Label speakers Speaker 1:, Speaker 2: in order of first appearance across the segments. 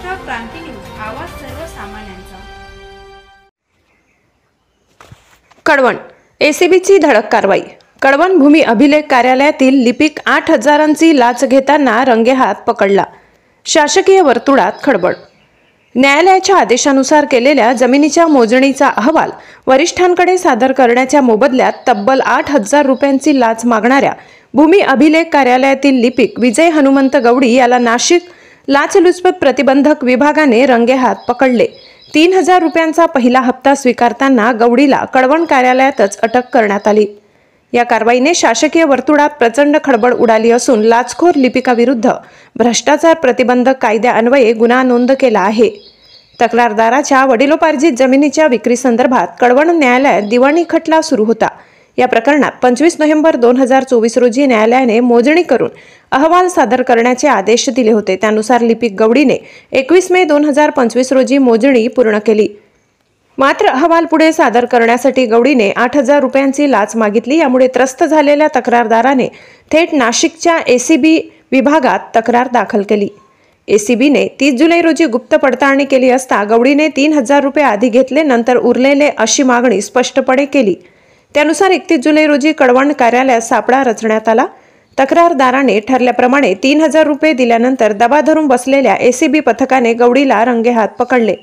Speaker 1: महाराष्ट्र क्रांती news, आवाज सर्वसामान्यांचा।
Speaker 2: कळवण एसीबीची धडक कारवाई। कळवण भूमी अभिलेख कार्यालयातील लिपिक 8,000ची लाच घेताना रंगेहात पकडला। शासकीय वर्तुळात खळबळ। न्यायालयाच्या आदेशानुसार केलेल्या जमिनीच्या मोजणीचा अहवाल वरिष्ठांकडे सादर करण्याच्या मोबदल्यात तब्बल 8,000 रुपयांची लाच मागणाऱ्या भूमी अभिलेख कार्यालयातील लिपिक विजय हनुमंत गवडी याला नाशिक लाचलुचपत प्रतिबंधक विभागाने रंगेहात पकडले। 3,000 रुपयांचा पहिला हप्ता स्वीकारताना गवडीला कळवण कार्यालयातच अटक करण्यात आली। या कारवाईने शासकीय वर्तुळात प्रचंड खळबळ उडाली असून लाचखोर लिपिकाविरुद्ध भ्रष्टाचार प्रतिबंधक कायद्यान्वये गुन्हा नोंद केला आहे। तक्रारदाराच्या वडिलोपार्जित जमिनीच्या विक्रीसंदर्भात कळवण न्यायालयात दिवाणी खटला सुरू होता। या प्रकरणात 25 नोव्हेंबर 2024 रोजी न्यायालयाने मोजणी करून अहवाल सादर करण्याचे आदेश दिले होते। त्यानुसार लिपिक गवडीने 21 मे 2025 रोजी मोजणी पूर्ण केली। मात्र अहवाल पुढे सादर करण्यासाठी गवडीने 8,000 रुपयांची लाच मागितली। यामुळे त्रस्त झालेल्या तक्रारदाराने थेट नाशिकच्या एसीबी विभागात तक्रार दाखल केली। एसीबीने 30 जुलै रोजी गुप्त पडताळणी केली असता गवडीने 3,000 रुपये आधी घेतले, नंतर उरलेले अशी मागणी स्पष्टपणे केली। त्यानुसार 31 जुलै रोजी कळवण कार्यालयात सापळा रचण्यात आला। तक्रारदाराने ठरल्याप्रमाणे 3,000 रुपये दिल्यानंतर दबा धरून बसलेल्या एसीबी पथकाने गवडीला रंगेहात पकडले।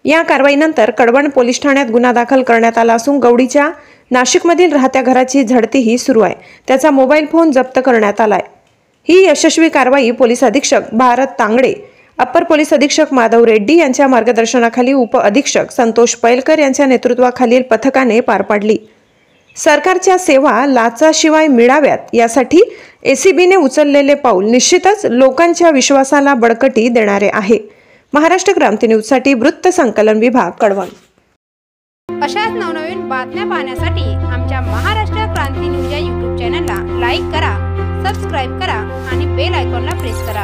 Speaker 2: या कारवाईनंतर कळवण पोलीस ठाण्यात गुन्हा दाखल करण्यात आला असून गवडीच्या नाशिकमधील राहत्या घराची झडतीही सुरू आहे। त्याचा मोबाईल फोन जप्त करण्यात आलाय। ही यशस्वी कारवाई पोलीस अधीक्षक भारत तांगडे, अप्पर पोलीस अधीक्षक माधव रेड्डी यांच्या मार्गदर्शनाखाली उप अधीक्षक संतोष पैलकर यांच्या नेतृत्वाखालील पथकाने पार पाडली। सरकारच्या सेवा लाचाशिवाय मिळाव्यात यासाठी एसीबीने उचललेले पाऊल निश्चितच लोकांच्या विश्वासाला बळकटी देणारे आहे। महाराष्ट्र क्रांती न्यूज साठी वृत्त संकलन विभाग, कळवण।
Speaker 1: अशाच नवनवीन बातम्या पाहण्यासाठी आमच्या महाराष्ट्र क्रांती न्यूज या YouTube चॅनलला लाईक करा, सबस्क्राइब करा आणि बेल आयकॉनला प्रेस करा।